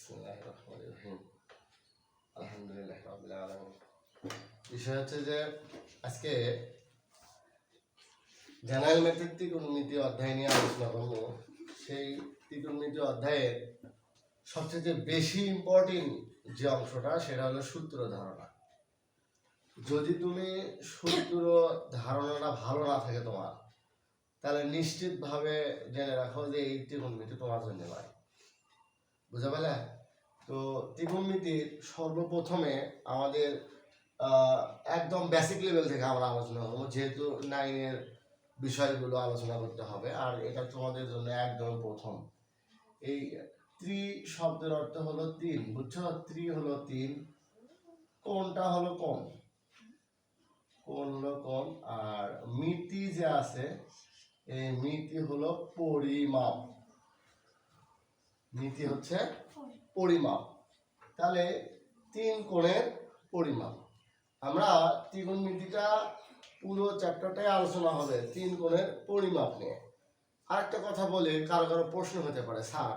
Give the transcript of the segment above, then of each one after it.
বিসমিল্লাহির রহমানির রহিম। আলহামদুলিল্লাহি রাব্বিল আলামিন। বিষয় হচ্ছে যে আজকে জেনারেল ম্যাথের ত্রিকোণমিতি অধ্যায় নিয়ে আলোচনা করবো। সেই ত্রিকোণমিতি অধ্যায়ের সবচেয়ে বেশি ইম্পর্টেন্ট যে অংশটা সেটা হলো সূত্র ধারণা। যদি তুমি সূত্র ধারণাটা ভালো না থাকে তোমার, তাহলে নিশ্চিতভাবে জেনে রাখো যে এই ত্রিকোণমিতি তোমার জন্য নয়। বুঝা পেলে? তো ত্রিকোণমিতির সর্বপ্রথমে আমাদের একদম বেসিক লেভেল থেকে আমরা আলোচনা করবো, যেহেতু 9-এর বিষয়গুলো আলোচনা করতে হবে, আর এটা তোমাদের জন্য একদম প্রথম। এই ত্রি শব্দের অর্থ হলো তিন, বুঝছো? ত্রি হলো তিন, কোণটা হলো কোণ, কোণ হলো কোণ, আর মিতি যে আছে এই মিতি হলো পরিমাপ। মিতি হচ্ছে পরিমাপ। তাহলে তিন কোণের পরিমাপ। আমরা ত্রিকোণমিতিটা পুরো চ্যাপ্টারটাই আলোচনা হবে তিন কোণের পরিমাপ নিয়ে। আরেকটা কথা বলে, কারো কারো প্রশ্ন হতে পারে, স্যার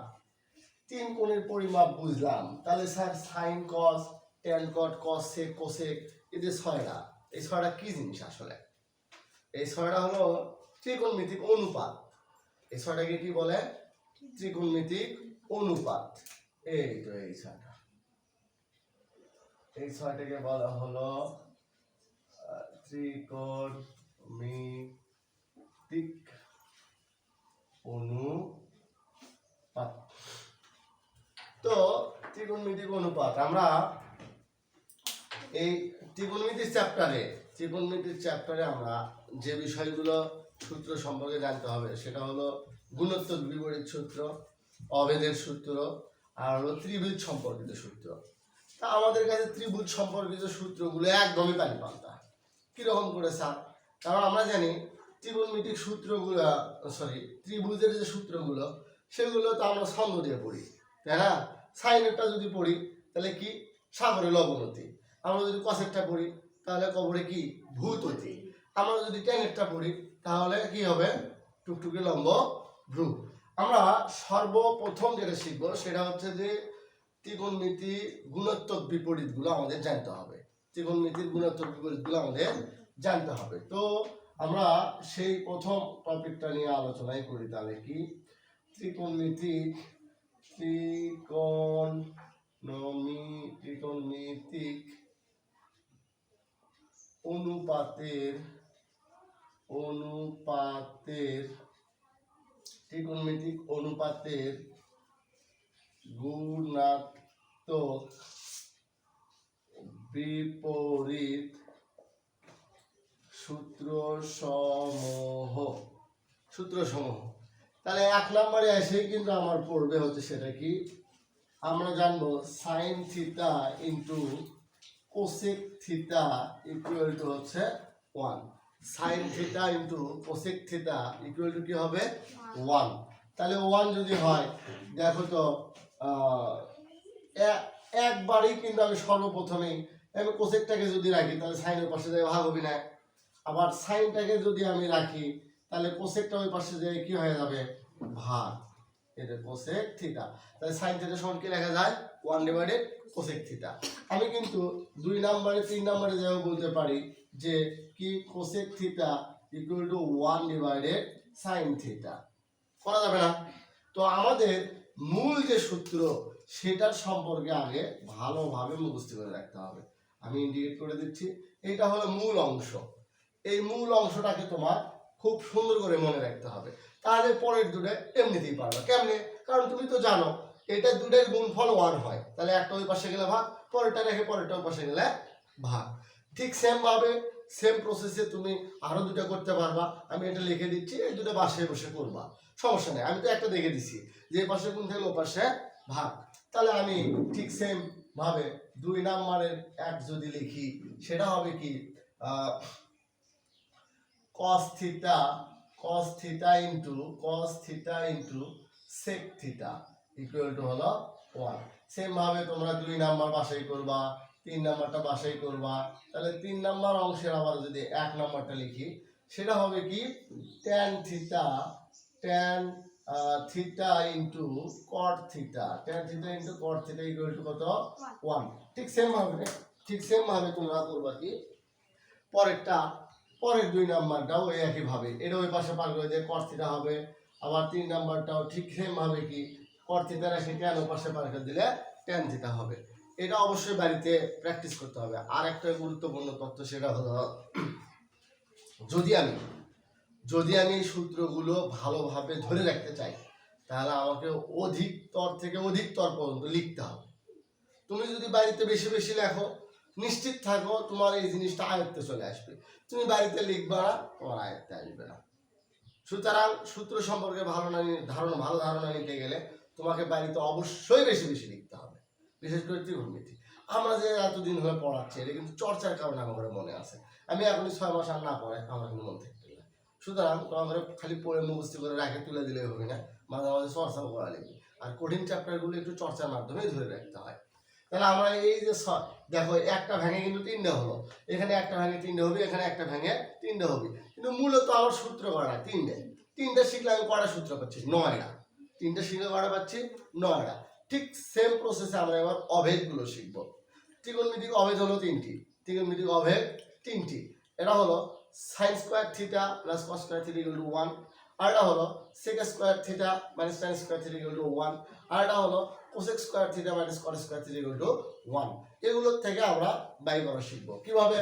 তিন কোণের পরিমাপ বুঝলাম, তাহলে sir sine cos, tan cot, cos sec, cosec, এই যে ছয়টা, এই ছয়টা কি জিনিস আসলে? এই ছয়টা হলো ত্রিকোণমিতিক অনুপাত। এই ছয়টাকে কি বলে? ত্রিকোণমিতিক অনুপাত। এই তো এই ছয়টা, এই ছয়টাকে বলা হলো ত্রিকোণমিতিক অনুপাত। তো ত্রিকোণমিতিক অনুপাত আমরা এই ত্রিকোণমিতির চ্যাপ্টারে আমরা যে বিষয়গুলো সূত্র সম্পর্কে জানতে হবে সেটা হলো গুণোত্তর বিপরীত সূত্র, অভেদের সূত্র, আর হলো ত্রিভুজ সম্পর্কিত সূত্র। তা আমাদের কাছে ত্রিভুজ সম্পর্কিত সূত্রগুলো একদমই পানি পাল্টা। কিরকম করে স্যার? কারণ আমরা জানি ত্রিকোণমিতিক সূত্রগুলো, ত্রিভুজের যে সূত্রগুলো সেগুলো তো আমরা ছন্দ দিয়ে পড়ি, তাই না? সাইনেরটা যদি পড়ি তাহলে কি? সাগরে লবণতি। আমরা যদি কসেরটা পড়ি তাহলে কবরে কি? ভূততি। আমরা যদি ট্যানেরটা পড়ি তাহলে কি হবে? টুকটুকি লম্ব ভ্রু। আমরা সর্বপ্রথম যেটা শিখবো সেটা হচ্ছে যে ত্রিকোণমিতি গুণোত্তর বিপরীতগুলো আমাদের জানতে হবে। ত্রিকোণমিতির গুণোত্তর বিপরীতগুলো আমাদের জানতে হবে। তো আমরা সেই প্রথম টপিকটা নিয়ে আলোচনাই করি। তাহলে কি? ত্রিকোণমিতিক অনুপাতের ত্রিকোণমিতিক অনুপাতের গুণাত্মক বিপরীত সূত্রসমূহ। তাহলে 1 নম্বরে এসেই কিন্তু আমার পড়বে হচ্ছে সেটা কি? আমরা জানবো sine theta into cosec theta equal to হচ্ছে 1। Sine theta into cosec theta equal to কি হবে? 1। তাহলে 1 যদি হয়, দেখো তো একবারই কিন্তু আমি সর্বপ্রথমেই আমি কোসেকটাকে যদি রাখি তাহলে সাইনের পাশে যায় ভাগ হবে না। আবার সাইনটাকে যদি আমি রাখি তাহলে কোসেকটা ওই পাশে যায় কি হয়ে যাবে? ভাগ। এটা কোসেক থিটা। তাহলে সাইন থিটা সমান কি লেখা যায়? 1 কোসেক থিটা। আমি কিন্তু 2 নম্বরে 3 নম্বরে যাও বলতে পারি যে কি? Cosec theta equal to 1 sine theta. করা যাবে না? তো আমাদের মূল যে সূত্র সেটার সম্পর্কে আগে ভালোভাবে মুখস্থ করে রাখতে হবে। আমি ইন্ডিকেট করে দিচ্ছি, এটা হলো মূল অংশ। এই মূল অংশটাকে তোমার খুব সুন্দর করে মনে রাখতে হবে, তাহলে পরের দুটো এমনিতেই পারবে। কেমনে? কারণ তুমি তো জানো এটা দুটোর গুণফল 1 হয়, তাহলে একটা ওই পাশে গেলে ভাগ, পরেরটা রেখে পরেরটা ওই পাশে গেলে ভাগ। ঠিক সেম ভাবে সেম প্রসেসে তুমি আরো দুটো করতে পারবা। আমি এটা লিখে দিচ্ছি, এই দুটো বাসায় বসে করবা, সমস্যা নেই। আমি তো একটা দেখে দিচ্ছি যে পাশে গুণ থাকলে ও পাশে ভাগ। তাহলে আমি ঠিক সেম ভাবে 2 নম্বরের 1 যদি লিখি সেটা হবে কি? cos theta into sec theta equal to হলো 1। সেম ভাবে তোমরা 2 নাম্বার বাছাই করবা, 3 নাম্বারটা বাছাই করবা। তাহলে 3 নাম্বার অংশের আবার যদি 1 নাম্বারটা লিখি সেটা হবে কি? tan theta into cot theta, tan theta into cot theta equal to কত 1। ঠিক সেম ভাবে তোমরা করবা কি পরের 2 নাম্বারটাও একই ভাবে, এটা ওই পাশে পার করে দিয়ে কট থিটা হবে। আবার 3 নাম্বারটাও ঠিক সেম ভাবে কি কট থিটা রেখে ট্যান ওই পাশে পার করে দিলে ট্যান থিটা হবে। এটা অবশ্যই বাড়িতে প্র্যাকটিস করতে হবে। আর একটা গুরুত্বপূর্ণ তথ্য সেটা হলো যদি আমি সূত্রগুলো ভালোভাবে ধরে রাখতে চাই তাহলে আমাকে অধিকতর থেকে অধিকতর পর্যন্ত লিখতে হবে। তুমি যদি বাড়িতে বেশি বেশি লেখো নিশ্চিত থাকো তোমার এই জিনিসটা আয়ত্তে চলে আসবে। তুমি বাড়িতে লিখবা না, তোমার আয়ত্তে আসবে না। সুতরাং সূত্র সম্পর্কে ভালো ধারণা নিতে গেলে তোমাকে বাড়িতে অবশ্যই বেশি বেশি লিখতে হবে, বিশেষ করে ত্রিকোণমিতি। আমরা যে এতদিন ধরে পড়াচ্ছি এটা কিন্তু চর্চার কারণে আমার মনে আছে। আমি এখনই 6 মাস আর না পড়ে আমার কিন্তু মনে থাকবে না। সুতরাং তোমার খালি পড়ে মুখস্থ করে রাখে তুলে দিলে হবে না, মাঝে মাঝে চর্চাও করা লাগবে। আর কঠিন চ্যাপ্টারগুলো একটু চর্চার মাধ্যমে ধরে রাখতে হয়। তাহলে আমরা এই যে দেখো একটা ভেঙে কিন্তু 3টে হলো, এখানে একটা ভেঙে 3টে হবে, এখানে একটা ভেঙে 3টে হবে, কিন্তু মূলত আমার সূত্র করা 3টে শিখলে আমি কটা সূত্র পাচ্ছি 9টা। 3টে শিখলে কটা পাচ্ছি 9টা। ঠিক সেম প্রসেসে আমরা এবার অভেদগুলো শিখবো। ত্রিকোণমিতিক অভেদ হলো 3টি, ত্রিকোণমিতিক অভেদ 3টি। এটা হলো sin square theta plus cos square theta equal to 1, আর এটা হলো sec square theta minus tan square theta equal to 1, আর এটা হলো cosec square theta minus cot square theta equal to 1। এগুলোর থেকে আমরা বাই করা শিখবো কিভাবে।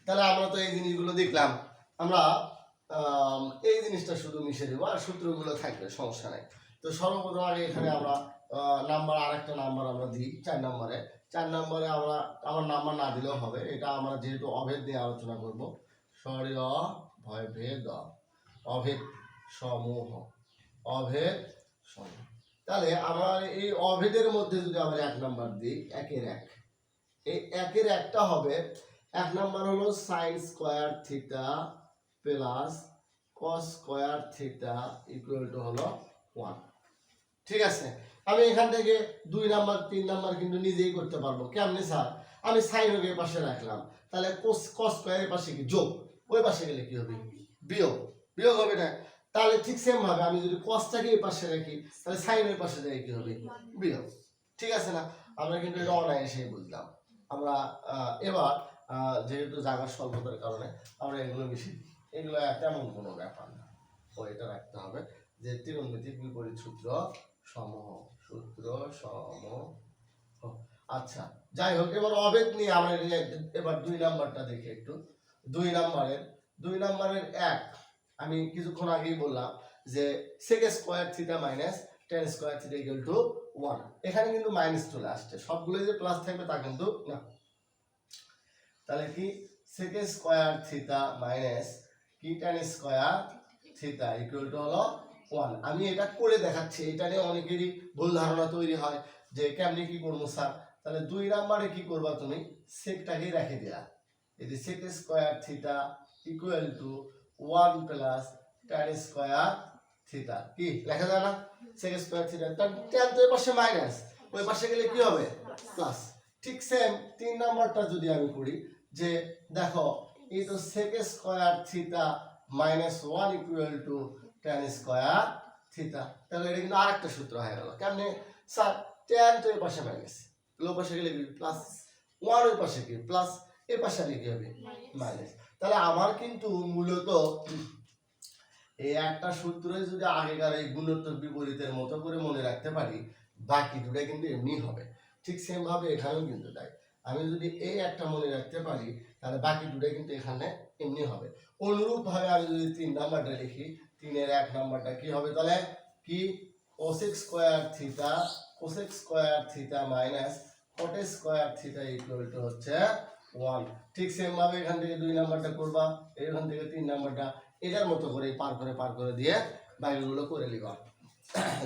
তাহলে আমরা তো এই জিনিসগুলো দেখলাম, আমরা এই জিনিসটা শুধু মিশে দেবো আর সূত্রগুলো থাকবে, সমস্যা নাই। তো সর্বপ্রথম আগে এখানে আমরা আরেকটা নাম্বার আমরা দিই 4 নম্বরে। 4 নম্বরে আমার নাম্বার না দিলেও হবে, এটা আমরা যেহেতু অভেদ নিয়ে আলোচনা করব। ভয়ভেদ অভেদ সমূহ, অভেদ সমূহ। তাহলে আমার এই অভেদের মধ্যে যদি আমরা 1 নাম্বার দিই, 1-এর 1, এই 1-এর 1টা হবে 1 নাম্বার হলো sin square theta plus cos square theta equal to হলো 1। ঠিক আছে, আমি এখান থেকে 2 নাম্বার 3 নাম্বার কিন্তু নিজেই করতে পারবো। কেমনে স্যার? আমি sin ওকে পাশে রাখলাম, তাহলে cos স্কয়ারের পাশে কি যোগ, ওই পাশে গেলে কি হবে বিয়োগ হবে না। তাহলে ঠিক সেম ভাবে আমি যদি cosটাকে এই পাশে রাখি তাহলে sin এর পাশে যায় কি হবে বিয়োগ। ঠিক আছে না? আমরা কিন্তু এটা অনায়াসেই বুঝলাম। আমরা এবার যেহেতু জায়গার স্বল্পতার কারণে আমরা এগুলো বেশি, এগুলো তেমন কোনো ব্যাপার না। ও এটা রাখতে হবে যে ত্রিকোণমিতিক বিপরীত সূত্র সমূহ, আচ্ছা যাই হোক, এবার অভেদ নিয়ে আমরা এবার 2 নাম্বারটা দেখি একটু। 2 নাম্বারের 1 আমি কিছুক্ষণ আগেই বললাম যে sec square theta minus tan square theta equal to 1। এখানে কিন্তু মাইনাস চলে আসছে, সবগুলো যে প্লাস থাকবে তা কিন্তু না। তাহলে কি sec স্কয়ার থিটা মাইনাস কি tan square theta equal to হলো 1। আমি এটা করে দেখাচ্ছি, এটা নিয়ে অনেকেরই ভুল ধারণা তৈরি হয় যে কেমনে কি করবো স্যার। তাহলে 2 নম্বরে কি করবা, তুমি সেকটাকে রেখে দিলা, এই যে sec square theta equal to 1 plus tan square theta, কি লেখা যায় না? sec স্কয়ার থিটা tan তো এই পাশে মাইনাস, ওই পাশে গেলে কি হবে প্লাস। ঠিক সেম 3 নাম্বারটা যদি আমি করি যে দেখো এই তো sec square theta minus 1 equal to tan square theta, তাহলে এটা কিন্তু আরেকটা সূত্র হয়ে গেল। কেমনে স্যার? tan তো এই পাশে মাইনাস, লো পাশে গেলে কি প্লাস, 1 ওই পাশে কি প্লাস, এই পাশে গেলে কি হবে মাইনাস। তাহলে আমার কিন্তু মূলত এই একটা সূত্রে যদি আগেকার এই গুণোত্তর বিপরীতের মতো করে মনে রাখতে পারি, বাকি দুটো কিন্তু এমনি হবে। ঠিক সেম ভাবে এখানেও কিন্তু তাই, আমি যদি এই একটা মনে রাখতে পারি তাহলে বাকি দুটো কিন্তু এখানে এমনি হবে। অনুরূপ ভাবে আমি যদি 3 নাম্বারটা লিখি, 3-এর 1 নাম্বারটা কি হবে তাহলে কি cosec square theta minus cot square theta equal to হচ্ছে 1। ঠিক সেম ভাবে এখান থেকে 2 নাম্বারটা করবা, এখান থেকে 3 নাম্বারটা এটার মতো করে পার করে দিয়ে বাইগুলো করে নিবা।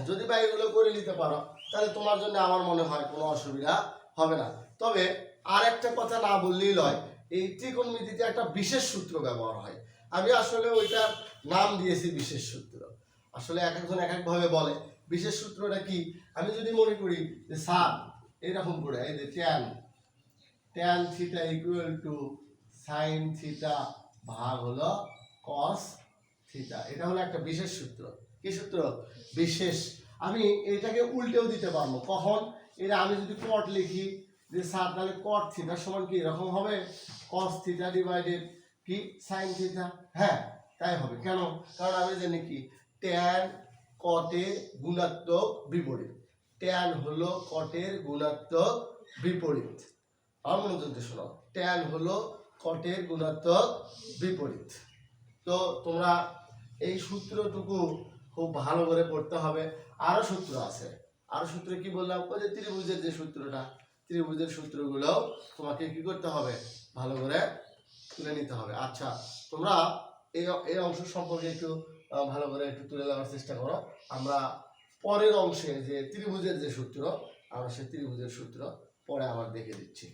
যদি বাইগুলো করে নিতে পারো তাহলে তোমার জন্য আমার মনে হয় কোনো অসুবিধা হবে না। তবে আর একটা কথা না বললেই নয়, এই ত্রিকোণমিতিতে একটা বিশেষ সূত্র ব্যবহার হয়। আমি আসলে ওইটার নাম দিয়েছি বিশেষ সূত্র, আসলে এক একজন এক এক ভাবে বলে। বিশেষ সূত্রটা কি? আমি যদি মনে করি যে স্যার এরকম করে এই যে tan theta equal to sin theta ভাগ হলো cos থিটা, এটা হলো একটা বিশেষ সূত্র। কি সূত্র? বিশেষ। আমি এটাকে উল্টেও দিতে পারবো। কখন? এটা আমি যদি কট লিখি যে স্যার তাহলে কট থিটা সমান কি এরকম হবে? কস থিটা ডিভাইডেড কি সাইন থিটা। হ্যাঁ তাই হবে। কেন? কারণ আমি জানি কি ট্যান কটের গুণাত্মক বিপরীত। ট্যান হলো কটের গুণাত্মক বিপরীত। আমার মনোযোগ দিয়ে শোনো, ট্যান হলো কটের গুণাত্মক বিপরীত। তো তোমরা এই সূত্রটুকু খুব ভালো করে পড়তে হবে। আরো সূত্র আছে। আরো সূত্র কি বললাম? ওই যে ত্রিভুজের যে সূত্রটা, ত্রিভুজের সূত্রগুলো তোমাকে কি করতে হবে? ভালো করে তুলে নিতে হবে। আচ্ছা তোমরা এই অংশ সম্পর্কে একটু ভালো করে একটু তুলে দেওয়ার চেষ্টা করো। আমরা পরের অংশে যে ত্রিভুজের যে সূত্র, আমরা সেই ত্রিভুজের সূত্র পরে আবার দেখে দিচ্ছি।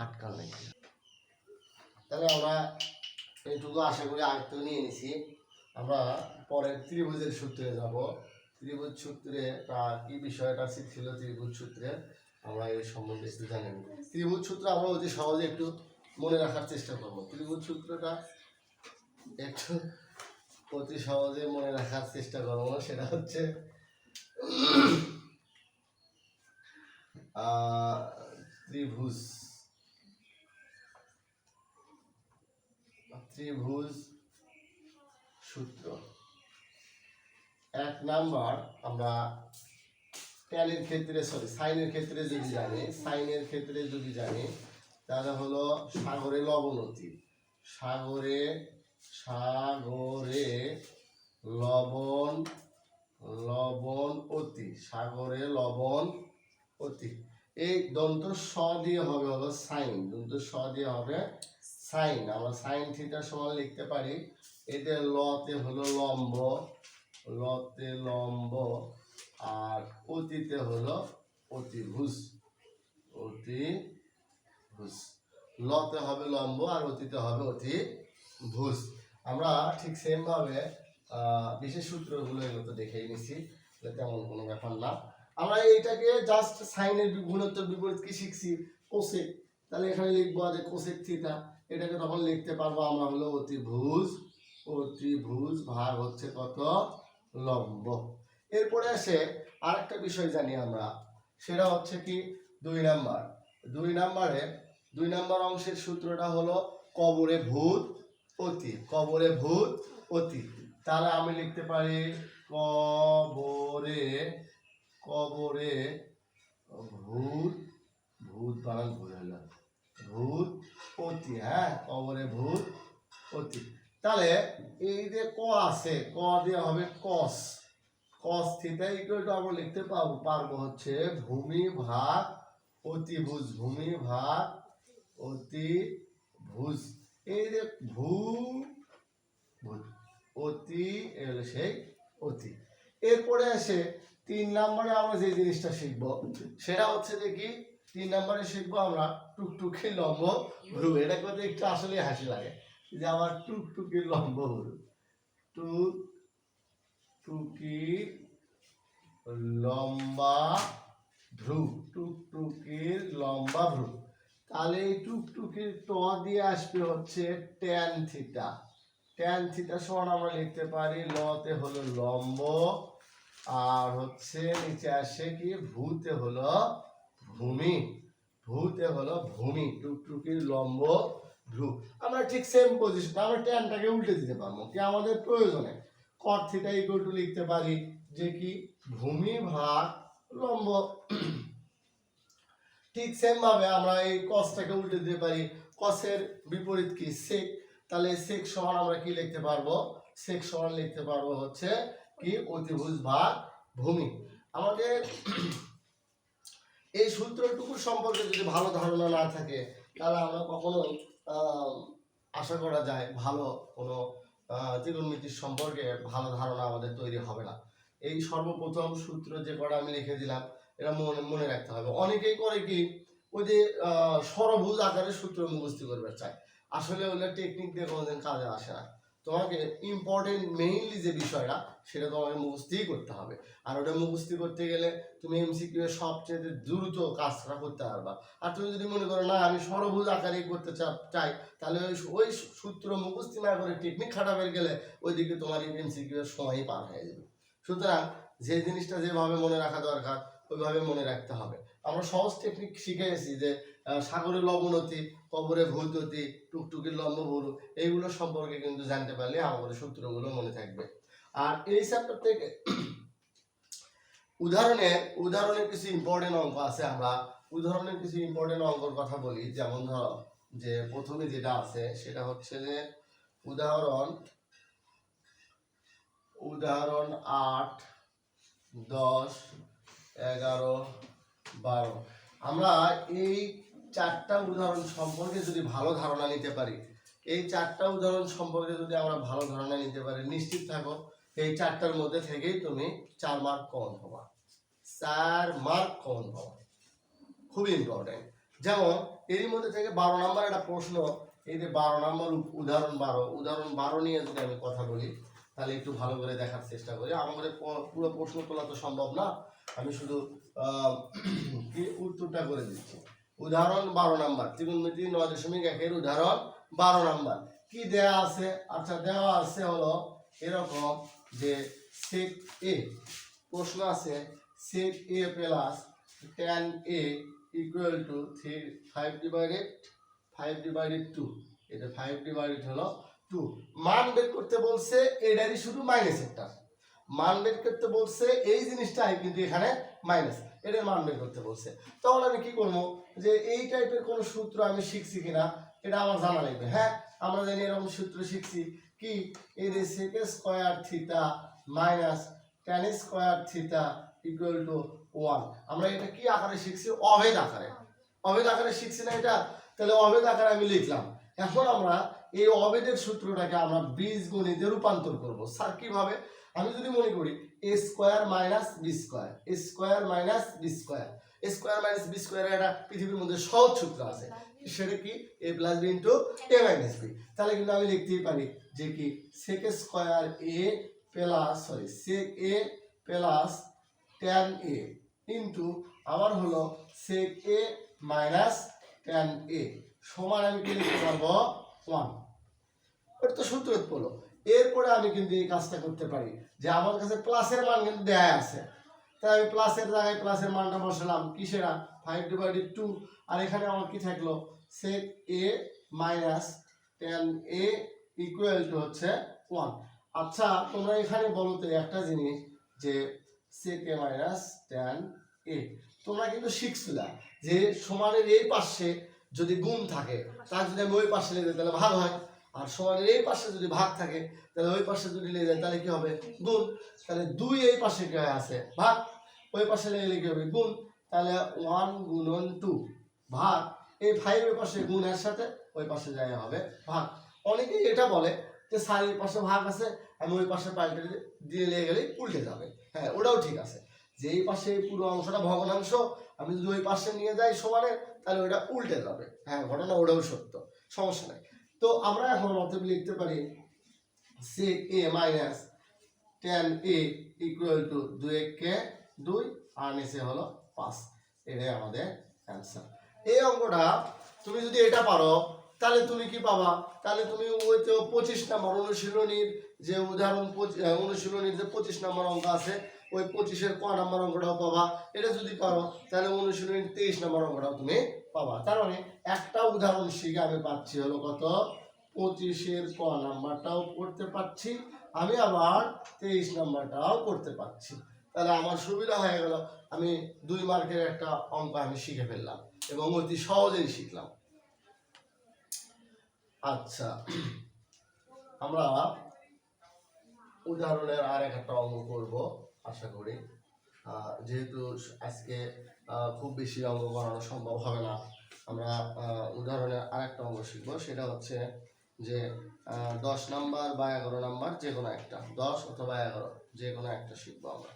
আটকাল নাই। তাহলে আমরা এইটুকু আশা করি আয়ত্ত নিয়ে নিছি। আমরা পরে ত্রিভুজের সূত্রে যাব। ত্রিভুজ সূত্রে কি বিষয়টা ছিল ত্রিভুজ সূত্রে আমরা এই সম্বন্ধে একটু জানি। ত্রিভুজ সূত্র আমরা অতি সহজে একটু মনে রাখার চেষ্টা করব। ত্রিভুজ সূত্রটা একটু অতি সহজে মনে রাখার চেষ্টা করব। সেটা হচ্ছে ত্রিভুজ ত্রিভুজ সূত্র। এক নাম্বার আমরা ট্যানের ক্ষেত্রে সাইনের ক্ষেত্রে যদি জানি তাহলে হলো সাগরে লবণ অতি। সাগরে লবণ অতি। সাগরে লবণ অতি। এই দন্ত স দিয়ে হবে হলো সাইন। দন্ত স দিয়ে হবে সাইন। আমরা সাইন থিটা সমান লিখতে পারি এটা লতে হলো লম্ব, লতে লম্ব আর অতিতে হলো অতিভুজ। লতে হবে লম্ব আর অতিতে হবে অতিভুজ। আমরা ঠিক সেম ভাবে বিশেষ সূত্রগুলো এগুলো তো দেখেই নিছি, তেমন কোনো ব্যাপার না। আমরা এইটাকে জাস্ট সাইনের গুণোত্তর বিপরীত কি শিখছি? কোসেক। তাহলে এখানে লিখবো যে কোসেক থিটা। এটাকে তখন লিখতে পারবো আমরা হলো অতিভুজ ভাগ হচ্ছে কত? লম্ব। এরপরে আসে আরেকটা বিষয় জানি আমরা, সেটা হচ্ছে কি 2 নাম্বার। 2 নাম্বার অংশের সূত্রটা হলো কবরে ভূত অতি। তাহলে আমি লিখতে পারি কবরে ভূত বানান ভুল হলো, ভূত অতি। হ্যাঁ কবরে ভূত অতি। তাহলে এই যে ক আছে, ক দিয়ে হবে কস থিটা ইকুয়াল টু আমরা লিখতে পারবো হচ্ছে ভূমি ভাগ অতিভুজ। এই যে অতি এলো সেই অতি। এরপরে আসে 3 নম্বরে আমরা যে জিনিসটা শিখবো সেটা হচ্ছে যে কি 3 নম্বরে শিখবো আমরা টুকটুকি লম্ব ভ্রু। এটা করতে একটু আসলে হাসি লাগে যে আমার টুকটুকি লম্ব ভ্রু। টুকটুকি লম্বা ভ্রু। টুকটুকির লম্বা ভ্রু। তাহলে এই টুকটুকির ট দিয়ে আসবে হচ্ছে ট্যান থিটা। ট্যান থিটা সমান আমরা লিখতে পারি লতে হলো লম্ব আর হচ্ছে নিচে আসে কি ভূতে হলো ভূমি। টুকটুকির লম্ব ভ্রু। আমরা ঠিক সেম পজিশন, আমরা ট্যানটাকে উল্টে দিতে পারবো কি আমাদের প্রয়োজনে। কট থিটা ইকুয়াল টু লিখতে পারি যে কি ভূমি ভাগ লম্ব। ঠিক সেম ভাবে আমরা এই কসটাকে উল্টে দিতে পারি। কসের বিপরীত কি সেক। তাহলে সেক সমান আমরা কি লিখতে পারবো? সেক সমান লিখতে পারবো হচ্ছে কি অতিভুজ ভাগ ভূমি। আমাদের এই সূত্রটুকু সম্পর্কে যদি ভালো ধারণা না থাকে তাহলে আমরা কখনোই আশা করা যায় ভালো কোনো ত্রিকোণমিতির সম্পর্কে ভালো ধারণা আমাদের তৈরি হবে না। এই সর্বপ্রথম সূত্র যে কটা আমি লিখে দিলাম এটা মনে রাখতে হবে। অনেকেই করে কি ওই যে ষড়ভুজ আকারের সূত্র মুখস্থ করবে চায়, আসলে ওগুলো টেকনিক দিয়ে কোনোদিন কাজে আসে না। তো তোমাকে ইম্পর্টেন্ট মেইনলি যে বিষয়টা সেটা তোমাকে মুখস্থই করতে হবে। আর ওটা মুখস্থি করতে গেলে তুমি এমসিকিউ এর সবচেয়ে দ্রুত কাজটা করতে পারবা। আর তুমি যদি মনে করো না আমি সরভুজ আকারে করতে চাই, তাহলে ওই সূত্র মুখস্থি না করে টেকনিক খাটাবে গেলে ওইদিকে তোমার এমসিকিউ এর সময়ই পার হয়ে যাবে। সুতরাং যে জিনিসটা যেভাবে মনে রাখা দরকার ওইভাবে মনে রাখতে হবে। আমরা সহজ টেকনিক শিখেছি যে সাগরের লবণতি, কবরে ভূততি, টুকটুকির লম্ব বরু, এইগুলো সম্পর্কে কিন্তু জানতে পারলে আমাদের সূত্রগুলো মনে থাকবে। আর এই চ্যাপ্টার থেকে উদাহরণের কিছু ইম্পর্টেন্ট অঙ্ক আছে। আমরা উদাহরণের কিছু ইম্পর্টেন্ট অঙ্কর কথা বলি। যেমন ধরো যে প্রথমে যেটা আছে সেটা হচ্ছে যে উদাহরণ 8, 10, 11, 12। আমরা এই চারটা উদাহরণ সম্পর্কে যদি ভালো ধারণা নিতে পারি, নিশ্চিত থাকো এই চারটার মধ্যে থেকেই তুমি 4 মার্ক কমন হবা। 4 মার্ক কমন হবা খুবই ইম্পর্টেন্ট। যেমন এর মধ্যে থেকে 12 নম্বর একটা প্রশ্ন, এই যে 12 নম্বর উদাহরণ 12 নিয়ে যদি আমি কথা বলি তাহলে একটু ভালো করে দেখার চেষ্টা করি। আমাদের পুরো প্রশ্ন তোলা তো সম্ভব না, আমি শুধু উত্তরটা করে দিচ্ছি। উদাহরণ 12 নম্বর, ত্রিকোণমিতি 9.1 এর উদাহরণ 12 নম্বর। কি দেয়া আছে? আচ্ছা, দেওয়া আছে হলো এরকম যে sec a, প্রশ্ন আছে sec a plus tan a equal to 5/2। এটা 5/ হলো 2। মান বের করতে বলছে, এটারই শুধু মাইনাস একটা মান বের করতে বলছে, এই জিনিসটাই কিন্তু এখানে মাইনাস, এটার মান বের করতে বলছে। তখন আমি কি করবো, যে এই টাইপের কোন সূত্র আমি শিখছি কিনা এটা আমার জানা লাগবে। হ্যাঁ, আমরা জানি এরকম সূত্র শিখছি কি, এই যে sec square theta minus tan square theta equal to 1। আমরা এটা কি আকারে শিখছি? অভেদ আকারে শিখছি না এটা? তাহলে অভেদ আকারে আমি লিখলাম। এখন আমরা এই অভেদের সূত্রটাকে আমরা বীজগণিতে রূপান্তর করব। স্যার কিভাবে? আমি যদি মনে করি a square minus b square, এটা পৃথিবীর মধ্যে সহজ সূত্র আছে, সেটা কি a plus b into a minus b. তাহলে কিন্তু আমি লিখতেই পারি যে কি sec square a plus tan a into আবার হলো sec a minus tan a সমান আমি কি লিখতে পারবো 1। এটা তো সূত্র হলো। এরপরে আমি কিন্তু এই কাজটা করতে পারি যে আমার কাছে প্লাসের মান কিন্তু দেয়া আছে, তাই আমি প্লাসের জায়গায় প্লাসের মানটা বসালাম, কিসেরা 5/2। আর এখানে আমার কি থাকলো sec a minus tan a equal to হচ্ছে 1। আচ্ছা, তোমরা এখানে বলো তো একটা জিনিস, যে sec a minus tan a তোমরা কিন্তু শিখছিলা যে সমানের এই পাশে যদি গুণ থাকে তার যদি আমি ওই পাশে লিখে তাহলে ভাগ হয়, আর সমানের এই পাশে যদি ভাগ থাকে তাহলে ওই পাশে যদি লিখে যায় তাহলে কি হবে? গুণ। তাহলে 2 এই পাশে কি আছে? ভাগ। ওই পাশে লিখলে কি হবে? গুণ। তাহলে 1 গুণন 2 ভাগ, এই 5 এর পাশে গুণের সাথে ওই পাশে যায় হবে ভাগ। অনেকেই এটা বলে যে স্যার এই পাশে ভাগ আছে, আমি ওই পাশে পাল্টে দিয়ে লিখে গেলে উল্টে যাবে। হ্যাঁ, ওটাও ঠিক আছে, যে এই পাশে পুরো অংশটা ভগ্নাংশ, আমি যদি ওই পাশে নিয়ে যাই সমানে তাহলে ওটা উল্টে যাবে। হ্যাঁ, ঘটনা ওটাও সত্য, সমস্যা নাই। তো আমরা এখন অতএব লিখতে পারি sec a minus tan a equal to 2 আর নিচে হলো 5। এটাই আমাদের অ্যান্সার। এই অঙ্কটা তুমি যদি এটা পারো তাহলে তুমি কি পাবা? তাহলে তুমি ওই তো 25 নম্বর অনুশীলনীর যে উদাহরণ অনুশীলনীর যে 25 নম্বর অঙ্ক আছে, ওই 25-এর ক নম্বর অঙ্কটাও পাবা। এটা যদি পারো তাহলে অনুশীলনীর 23 নম্বর অঙ্কটাও তুমি পাবা। তার মানে একটা উদাহরণ শিখে আমি পাচ্ছি হলো কত? 25-এর ক নাম্বারটাও করতে পারছি আমি, আবার 23 নাম্বারটাও করতে পারছি। তাহলে আমার সুবিধা হয়ে গেল, আমি 2 মার্কের একটা অঙ্ক আমি শিখে ফেললাম এবং অতি সহজেই শিখলাম। আচ্ছা, আমরা উদাহরণের আর একটা অঙ্ক করব আশা করি। যেহেতু আজকে খুব বেশি অঙ্ক করানো সম্ভব হবে না, আমরা উদাহরণের আরেকটা অঙ্ক শিখবো। সেটা হচ্ছে যে 10 নাম্বার বা 11 নাম্বার যে কোনো একটা, 10 অথবা 11 যে কোনো একটা শিখবো আমরা।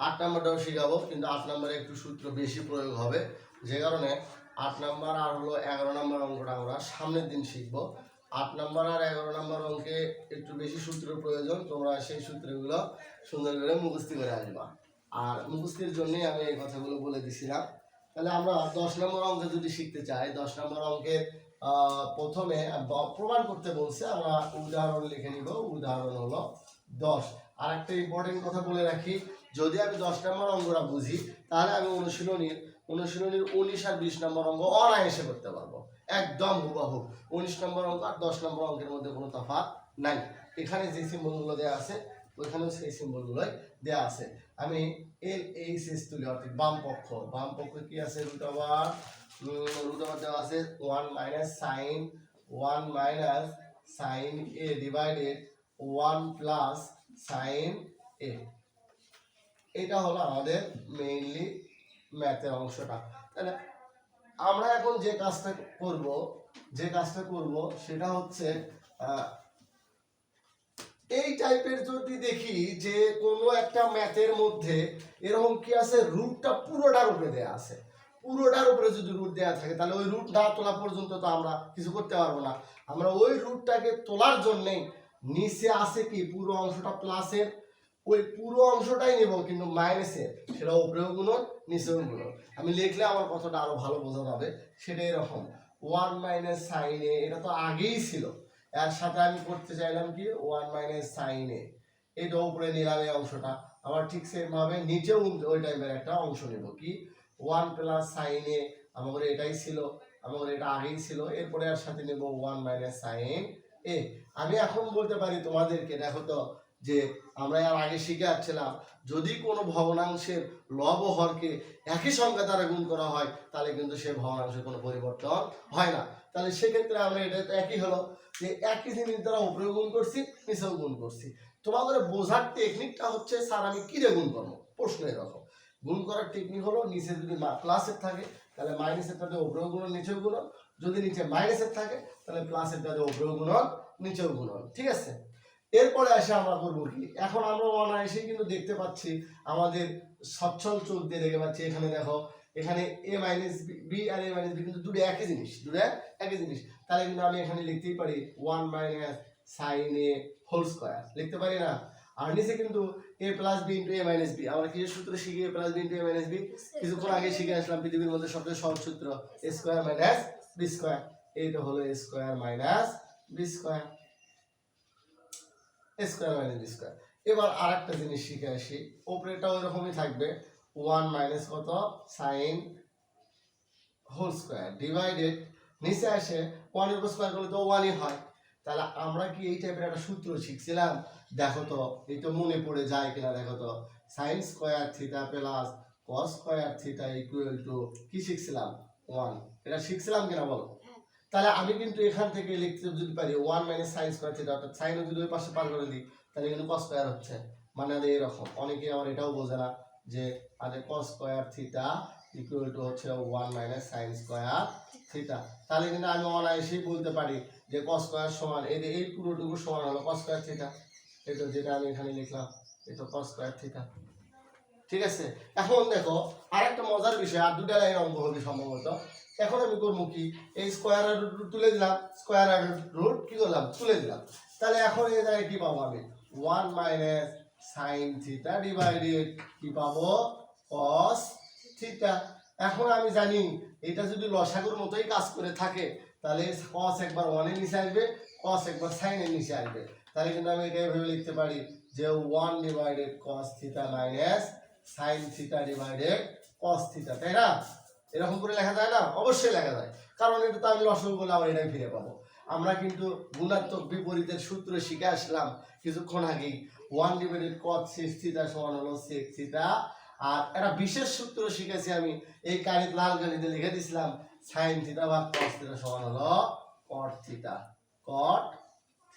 8 নাম্বারটাও শিখাবো, কিন্তু 8 নাম্বারে একটু সূত্র বেশি প্রয়োগ হবে, যে কারণে 8 নাম্বার আর হলো 11 নাম্বার অঙ্কটা আমরা সামনের দিন শিখবো। 8 নম্বর আর 11 নম্বর অঙ্কে একটু বেশি সূত্র প্রয়োজন, তোমরা সেই সূত্রগুলো সুন্দর করে মুখস্থ করে আসবা। আর মুখস্থের জন্যই আমি এই কথাগুলো বলে দিছিলাম। তাহলে আমরা 10 নম্বর অঙ্কে যদি শিখতে চাই, 10 নম্বর অঙ্কে প্রথমে প্রমাণ করতে বলছে, আমরা উদাহরণ লিখে নিব। উদাহরণ হলো 10। আর একটা ইম্পর্টেন্ট কথা বলে রাখি, যদি আমি 10 নম্বর অঙ্কটা বুঝি তাহলে আমি অনুশীলনীর 19 আর 20 নম্বর অঙ্ক অনায়াসে করতে পারবো, একদম হুবহু। 19 নম্বর অঙ্ক আর 10 নম্বর অঙ্কের মধ্যে কোনো তফাৎ নাই। এখানে যে সিম্বলগুলো দেওয়া আছে ওইখানেও সেই সিম্বলগুলোই দেওয়া আছে। আমি LHS তুলি, অর্থাৎ বাম পক্ষ কি আছে, রুট ওভার দেওয়া আছে 1 minus sine A divided 1 plus sign A। এটা হলো আমাদের মেইনলি ম্যাথের অংশটা। তাহলে আমরা এখন যে কাজটা করব সেটা হচ্ছে এই টাইপের যদি দেখি যে কোনো একটা ম্যাথের মধ্যে এরকম কি আছে, রুটটা পুরোটার উপরে দেয়া আছে, পুরোটার উপরে যদি রুট দেয়া থাকে তাহলে ওই রুট না তোলা পর্যন্ত তো আমরা কিছু করতে পারবো না। আমরা ওই রুটটাকে তোলার জন্যে নিচে আছে কি পুরো অংশটা প্লাসের, ওই পুরো অংশটাই নেব, কিন্তু মাইনাসের সেটা উপরেও গুণন নিচেও গুণন। আমি লিখলে আমার কথাটা আরো ভালো বোঝা যাবে। সেটা এরকম 1 মাইনাস সাইন A, এটা তো আগেই ছিল, এর সাথে আমি করতে চাইলাম কি 1 মাইনাস সাইন A, এটা উপরে নিলাম এই অংশটা। আবার ঠিক সেম ভাবে নিচেও ওই টাইপের একটা অংশ নেব কি 1 প্লাস সাইন A, আমাদের এটাই ছিল, আমাদের এটা আগেই ছিল, এরপরে এর সাথে নেব 1 মাইনাস সাইন A। আমি এখন বলতে পারি তোমাদেরকে, দেখো তো যে আমরা এর আগে শিখে আসছিলাম, যদি কোনো ভগ্নাংশের লব ও হরকে একই সংখ্যা দ্বারা গুণ করা হয় তাহলে কিন্তু সে ভগ্নাংশের কোনো পরিবর্তন হয় না। তাহলে সেক্ষেত্রে আমরা এটা তো একই হলো যে একই জিনিস দ্বারা উপরে গুণ করছি নিচেও গুণ করছি। তোমাদের বোঝার টেকনিকটা হচ্ছে স্যার আমি কি দিয়ে গুণ করবো, প্রশ্ন এরকম। গুণ করার টেকনিক হলো নিচে যদি প্লাসের থাকে তাহলে মাইনাসের টাতে উপরেও গুণন নিচেও গুণন, যদি নিচে মাইনাসের থাকে তাহলে প্লাসের টাতে উপরেও গুণন নিচেও গুণন, ঠিক আছে। এরপরে এসে আমরা করবো কি, এখন আমরা অনায়াসে কিন্তু দেখতে পাচ্ছি, আমাদের সচ্ছল চোখ দিয়ে দেখতে পাচ্ছি, এখানে দেখো এখানে A মাইনাস বি আর A মাইনাস বি কিন্তু দুটো একই জিনিস, তাহলে কিন্তু আমি এখানে লিখতেই পারি 1 minus sine A whole square, লিখতে পারি না। আর নিচে কিন্তু A plus b into A minus b, আমরা কিছু সূত্র শিখি A plus b into A minus b, কিছুক্ষণ আগে শিখে আসলাম পৃথিবীর মধ্যে সবচেয়ে সহজ সূত্র A square minus b square, এইটা হলো A square minus b square, square minus b square. এবার আরেকটা জিনিস শিখে আসি, উপরেটা ওইরকমই থাকবে 1 মাইনাস কত সাইন হোল স্কয়ার ডিভাইডেড, নিচে আসে 1 এর উপর স্কয়ার করলে তো 1 ই হয়। তাহলে আমরা কি এই টাইপের একটা সূত্র শিখছিলাম, দেখো তো এই তো মনে পড়ে যায় কিনা, দেখো তো sine square theta plus cos square theta equal to কি শিখছিলাম 1, এটা শিখছিলাম কিনা বলো। তাহলে আমি কিন্তু এখান থেকে লিখতে যদি পারি 1 মাইনাস সাইন স্কয়ার থিটা, অর্থাৎ সাইন যদি ওই পাশে পার করে দিই তাহলে কিন্তু কস স্কয়ার হচ্ছে, মানে এরকম। অনেকে আবার এটাও বোঝে না যে আমাদের কস স্কয়ার থিটা ইকুয়াল টু হচ্ছে 1 মাইনাস সাইন স্কয়ার থিটা। তাহলে কিন্তু আমি অনায়াসেই বলতে পারি যে কস স্কয়ার সমান এই পুরোটুকু সমান হলো কস স্কয়ার থিটা, এই তো যেটা আমি এখানে লিখলাম এই তো কস স্কয়ার থিটা, ঠিক আছে। এখন দেখো আরেকটা মজার বিষয়, আর দুটা লাইন অঙ্ক হবে সম্ভবত। এখন আমি করবো কি, এই স্কয়ার আর রুট তুলে দিলাম, স্কয়ার আর রুট কি করলাম তুলে দিলাম। তাহলে এখন এই জায়গায় কি পাবো আমি 1 মাইনাস সাইন থিটা ডিভাইডেড কি পাবো কস থিটা। এখন আমি জানি এটা যদি লসাগুর মতোই কাজ করে থাকে তাহলে কস একবার 1 এর নিচে আসবে, কস একবার সাইন এর নিচে আসবে। তাহলে কিন্তু আমি এটা এভাবে লিখতে পারি যে 1 divided cos theta minus sine theta divided cos theta, তাই না? এরকম করে লেখা যায় না? অবশ্যই লেখা যায়, কারণ এটা তো আমি লসাগু বলে আবার এটাই ফিরে পাবো। আমরা কিন্তু গুণাত্মক বিপরীতের সূত্র শিখে আসলাম কিছুক্ষণ আগেই, 1 ডিভাইডেড cos 6 থিটা সমান হলো sec থিটা। আর একটা বিশেষ সূত্র শিখেছি আমি, এই কালিতে লাল কালিতে লিখে দিছিলাম, sin থিটা ভাগ cos থিটা সমান হলো cot থিটা, cot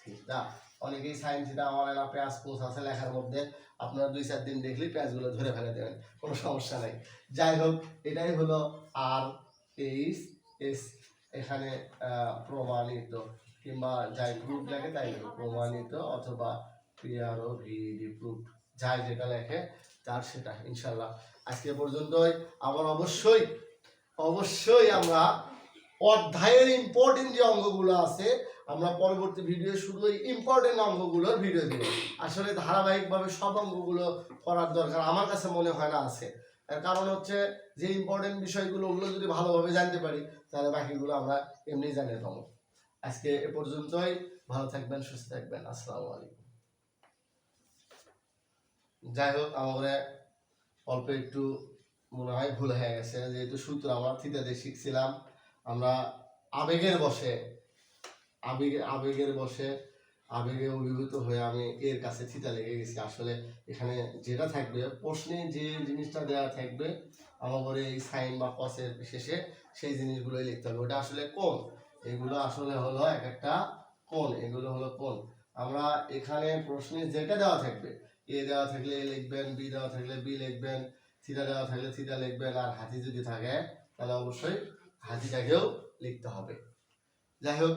থিটা। অনেকেই sin থিটা আমার না পেঁয়াজ পোস আছে লেখার মধ্যে, আপনারা 2-4 দিন দেখলেই পেঁয়াজগুলো ধরে ফেলে দেবেন, কোনো সমস্যা নাই। যাই হোক, এটাই হলো আর এইচ এস, এখানে প্রমাণিত, কিংবা যাই গ্রুপ লেখে তাই প্রমাণিত, অথবা পিআরও ভিডি প্রুফ, যাই যেটা লেখে তার সেটা। ইনশাল্লাহ আজকে পর্যন্তই। আবার অবশ্যই আমরা অধ্যায়ের ইম্পর্টেন্ট যে অঙ্কগুলো আছে আমরা পরবর্তী ভিডিও শুধু ওই ইম্পর্টেন্ট অঙ্কগুলোর ভিডিও দিব। আসলে ধারাবাহিকভাবে সব অঙ্কগুলো করার দরকার আমার কাছে মনে হয় না আছে। এর কারণ হচ্ছে যে ইম্পর্টেন্ট বিষয়গুলো ওগুলো যদি ভালোভাবে জানতে পারি তাহলে বাকিগুলো আমরা এমনি জানিয়ে পাবো। আজকে এ পর্যন্তই। ভালো থাকবেন, সুস্থ থাকবেন। আসসালামু আলাইকুম। যাই হোক, আমাদের অল্প একটু মনে হয় ভুল হয়ে গেছে, যেহেতু সূত্র আমরা থিতা দিয়ে শিখছিলাম, আমরা আবেগের বশে আবেগে অভিভূত হয়ে আমি এর কাছে থিতা লেগে গেছি। আসলে এখানে যেটা থাকবে প্রশ্নে যে জিনিসটা দেওয়া থাকবে আমাদের এই সাইন বা কসের শেষে সেই জিনিসগুলোই লিখতে হবে। ওটা আসলে কোণ, এগুলো আসলে হলো এক একটা কোণ, এগুলো হলো কোণ। আমরা এখানে প্রশ্নে যেটা দেওয়া থাকবে, এ দেওয়া থাকলে এ লিখবেন, বি দেওয়া থাকলে বি লিখবেন, থিতা দেওয়া থাকলে থিতা লিখবেন, আর হাতি যদি থাকে তাহলে অবশ্যই হাতিটাকেও লিখতে হবে। যাই হোক,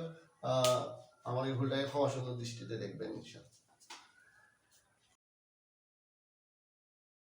আমার এই ভুলটাকে ক্ষমাসুন্দর দৃষ্টিতে দেখবেন ইনশাআল্লাহ।